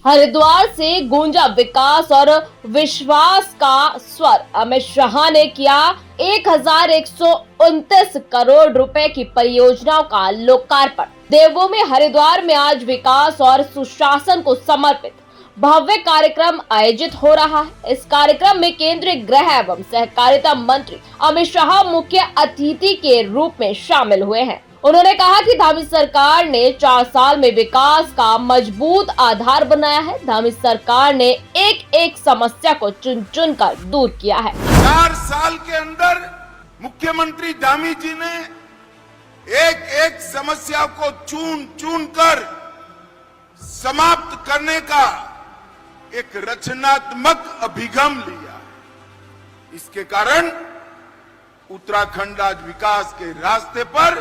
हरिद्वार से गूंजा विकास और विश्वास का स्वर। अमित शाह ने किया 1129 करोड़ रुपए की परियोजनाओं का लोकार्पण। देवभूमि हरिद्वार में आज विकास और सुशासन को समर्पित भव्य कार्यक्रम आयोजित हो रहा है। इस कार्यक्रम में केंद्रीय गृह एवं सहकारिता मंत्री अमित शाह मुख्य अतिथि के रूप में शामिल हुए हैं। उन्होंने कहा कि धामी सरकार ने 4 साल में विकास का मजबूत आधार बनाया है। धामी सरकार ने एक एक समस्या को चुन चुन कर दूर किया है। 4 साल के अंदर मुख्यमंत्री धामी जी ने एक एक समस्या को चुन चुन कर समाप्त करने का एक रचनात्मक अभिगम लिया। इसके कारण उत्तराखंड आज विकास के रास्ते पर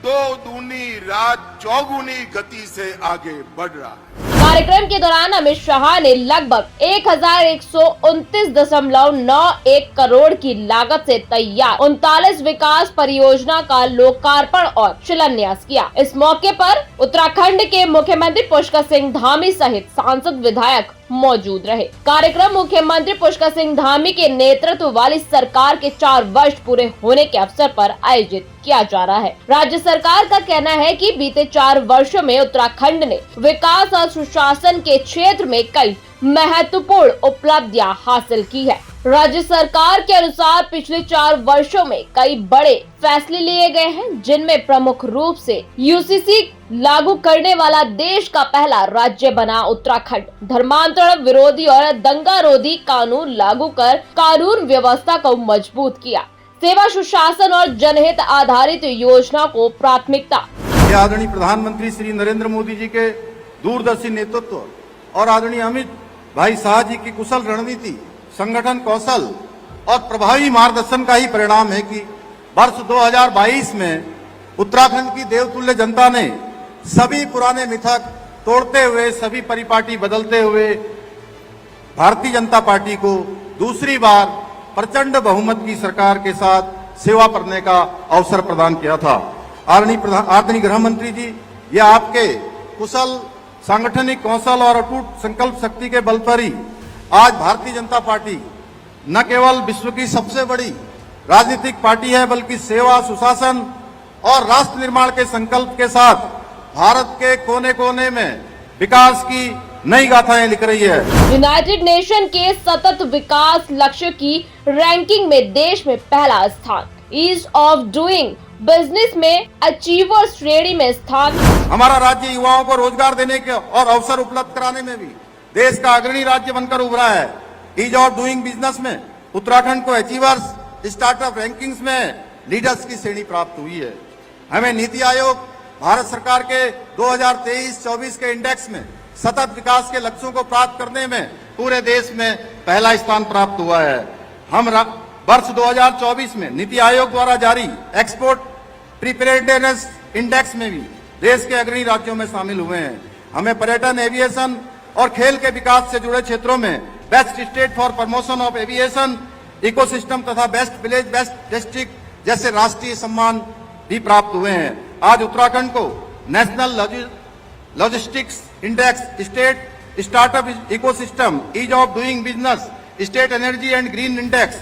2 दूनी रात चौगुनी गति से आगे बढ़ रहा है। कार्यक्रम के दौरान अमित शाह ने लगभग 1129.91 करोड़ की लागत से तैयार 39 विकास परियोजना का लोकार्पण और शिलान्यास किया। इस मौके पर उत्तराखंड के मुख्यमंत्री पुष्कर सिंह धामी सहित सांसद विधायक मौजूद रहे। कार्यक्रम मुख्यमंत्री पुष्कर सिंह धामी के नेतृत्व वाली सरकार के 4 वर्ष पूरे होने के अवसर पर आयोजित किया जा रहा है। राज्य सरकार का कहना है कि बीते 4 वर्षों में उत्तराखंड ने विकास और सुशासन के क्षेत्र में कई महत्वपूर्ण उपलब्धियां हासिल की है। राज्य सरकार के अनुसार पिछले 4 वर्षों में कई बड़े फैसले लिए गए हैं, जिनमें प्रमुख रूप से यूसीसी लागू करने वाला देश का पहला राज्य बना उत्तराखंड, धर्मांतरण विरोधी और दंगारोधी कानून लागू कर कानून व्यवस्था को मजबूत किया, सेवा सुशासन और जनहित आधारित योजना को प्राथमिकता। आदरणीय प्रधानमंत्री श्री नरेंद्र मोदी जी के दूरदर्शी नेतृत्व और आदरणीय अमित भाई शाह जी की कुशल रणनीति, संगठन कौशल और प्रभावी मार्गदर्शन का ही परिणाम है कि वर्ष 2022 में उत्तराखंड की देवतुल्य जनता ने सभी पुराने मिथक तोड़ते हुए, सभी परिपाटी बदलते हुए भारतीय जनता पार्टी को दूसरी बार प्रचंड बहुमत की सरकार के साथ सेवा करने का अवसर प्रदान किया था। आदरणीय गृह मंत्री जी, ये आपके कुशल सांगठनिक कौशल और अटूट संकल्प शक्ति के बल पर ही आज भारतीय जनता पार्टी न केवल विश्व की सबसे बड़ी राजनीतिक पार्टी है, बल्कि सेवा सुशासन और राष्ट्र निर्माण के संकल्प के साथ भारत के कोने कोने में विकास की नई गाथाएं लिख रही है। यूनाइटेड नेशन के सतत विकास लक्ष्य की रैंकिंग में देश में पहला स्थान, ईज ऑफ डूइंग बिजनेस में अचीवर श्रेणी में स्थान। हमारा राज्य युवाओं को रोजगार देने के और अवसर उपलब्ध कराने में भी देश का अग्रणी राज्य बनकर उभरा है। ईज ऑफ डूइंग बिजनेस में उत्तराखंड को अचीवर्स स्टार्टअप रैंकिंग्स में लीडर्स की श्रेणी प्राप्त हुई है। हमें नीति आयोग भारत सरकार के 2023-24 के इंडेक्स में सतत विकास के लक्ष्यों को प्राप्त करने में पूरे देश में पहला स्थान प्राप्त हुआ है। हम वर्ष 2024 में नीति आयोग द्वारा जारी एक्सपोर्ट प्रिपेयर्डनेस इंडेक्स में भी देश के अग्रणी राज्यों में शामिल हुए हैं। हमें पर्यटन, एविएशन और खेल के विकास से जुड़े क्षेत्रों में best state for promotion of aviation ecosystem तथा बेस्ट विलेज, बेस्ट डिस्ट्रिक्ट जैसे राष्ट्रीय सम्मान भी प्राप्त हुए हैं। आज उत्तराखंड को national logistics index, state startup ecosystem, ease of doing business, state energy and green index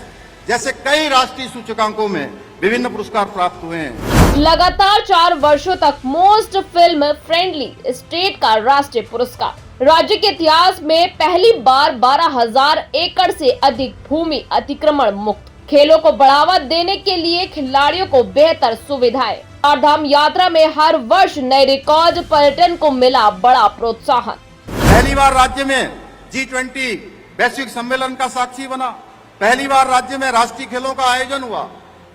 जैसे कई राष्ट्रीय सूचकांकों में विभिन्न पुरस्कार प्राप्त हुए हैं। लगातार 4 वर्षों तक मोस्ट फिल्म फ्रेंडली स्टेट का राष्ट्रीय पुरस्कार। राज्य के इतिहास में पहली बार 12,000 एकड़ से अधिक भूमि अतिक्रमण मुक्त। खेलों को बढ़ावा देने के लिए खिलाड़ियों को बेहतर सुविधाएं। चारधाम यात्रा में हर वर्ष नए रिकॉर्ड, पर्यटन को मिला बड़ा प्रोत्साहन। पहली बार राज्य में G20 वैश्विक सम्मेलन का साक्षी बना। पहली बार राज्य में राष्ट्रीय खेलों का आयोजन हुआ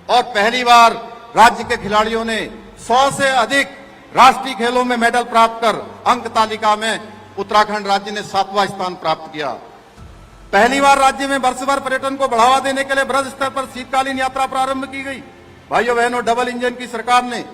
और पहली बार राज्य के खिलाड़ियों ने 100 से अधिक राष्ट्रीय खेलों में मेडल प्राप्त कर अंक तालिका में उत्तराखंड राज्य ने 7वां स्थान प्राप्त किया। पहली बार राज्य में वर्ष भर पर्यटन को बढ़ावा देने के लिए बृहद स्तर पर शीतकालीन यात्रा प्रारंभ की गई। भाइयों बहनों, डबल इंजन की सरकार ने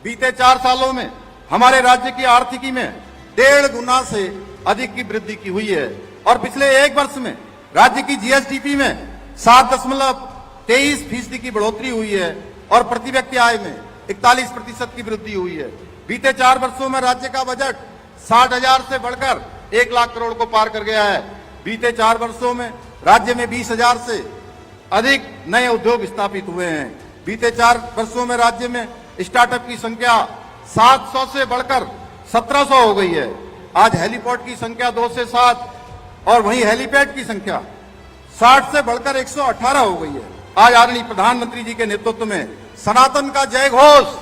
बीते 4 सालों में हमारे राज्य की आर्थिकी में 1.5 गुना से अधिक की वृद्धि की हुई है और पिछले 1 वर्ष में राज्य की जीएसडीपी में 7.23% की बढ़ोतरी हुई है और प्रति व्यक्ति आय में 41% की वृद्धि हुई है। बीते 4 वर्षों में राज्य का बजट 60,000 से बढ़कर 1 लाख करोड़ को पार कर गया है। बीते 4 वर्षों में राज्य में 20,000 से अधिक नए उद्योग स्थापित हुए हैं। बीते 4 वर्षों में राज्य में स्टार्टअप की संख्या 700 से बढ़कर 1700 हो गई है। आज हेलीपोर्ट की संख्या 2 से 7 और वहीं हेलीपैड की संख्या 60 से बढ़कर 118 हो गई है। आज आदरणीय प्रधानमंत्री जी के नेतृत्व में सनातन का जय घोष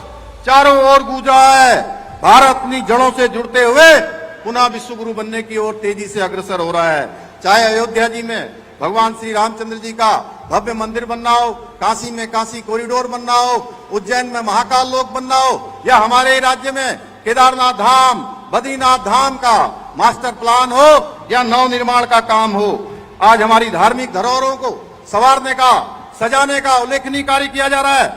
चारों ओर गूंज रहा है। भारत अपनी जड़ों से जुड़ते हुए पुनः विश्व गुरु बनने की ओर तेजी से अग्रसर हो रहा है। चाहे अयोध्या जी में भगवान श्री रामचंद्र जी का भव्य मंदिर बनना हो, काशी में काशी कॉरिडोर बनना हो, उज्जैन में महाकाल लोक बनना हो, या हमारे राज्य में केदारनाथ धाम, बद्रीनाथ धाम का मास्टर प्लान हो या नव निर्माण का काम हो। आज हमारी धार्मिक धरोहरों को संवारने का, सजाने का उल्लेखनीय कार्य किया जा रहा है,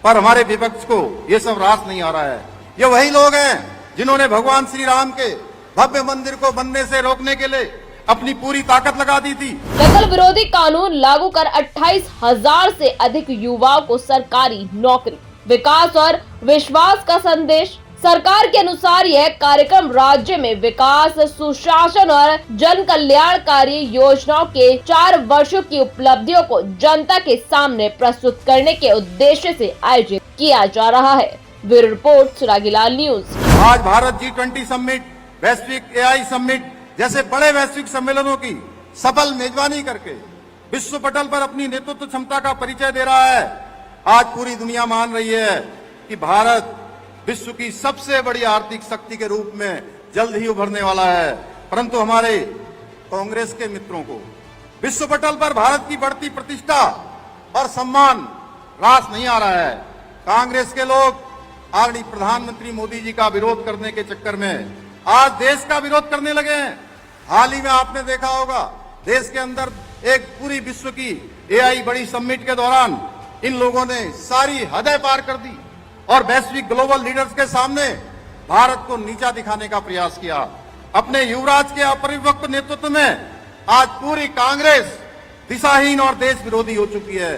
पर हमारे विपक्ष को ये सब रास नहीं आ रहा है। ये वही लोग हैं जिन्होंने भगवान श्री राम के भव्य मंदिर को बनने से रोकने के लिए अपनी पूरी ताकत लगा दी थी। नकल विरोधी कानून लागू कर 28,000 से अधिक युवाओं को सरकारी नौकरी। विकास और विश्वास का संदेश। सरकार के अनुसार यह कार्यक्रम राज्य में विकास, सुशासन और जन कल्याणकारी योजनाओं के 4 वर्षों की उपलब्धियों को जनता के सामने प्रस्तुत करने के उद्देश्य से आयोजित किया जा रहा है। Bureau report, Chiragilal news. आज भारत G20 समिट, वैश्विक AI समिट जैसे बड़े वैश्विक सम्मेलनों की सफल मेजबानी करके विश्व पटल पर अपनी नेतृत्व क्षमता का परिचय दे रहा है। आज पूरी दुनिया मान रही है कि भारत विश्व की सबसे बड़ी आर्थिक शक्ति के रूप में जल्द ही उभरने वाला है। परंतु हमारे कांग्रेस के मित्रों को विश्व पटल पर भारत की बढ़ती प्रतिष्ठा और सम्मान रास नहीं आ रहा है। कांग्रेस के लोग आदरणीय प्रधानमंत्री मोदी जी का विरोध करने के चक्कर में आज देश का विरोध करने लगे हैं। हाल ही में आपने देखा होगा, देश के अंदर एक पूरी विश्व की AI बड़ी समिट के दौरान इन लोगों ने सारी हदें पार कर दी और वैश्विक ग्लोबल लीडर्स के सामने भारत को नीचा दिखाने का प्रयास किया। अपने युवराज के अपरिपक्व नेतृत्व में आज पूरी कांग्रेस दिशाहीन और देश विरोधी हो चुकी है।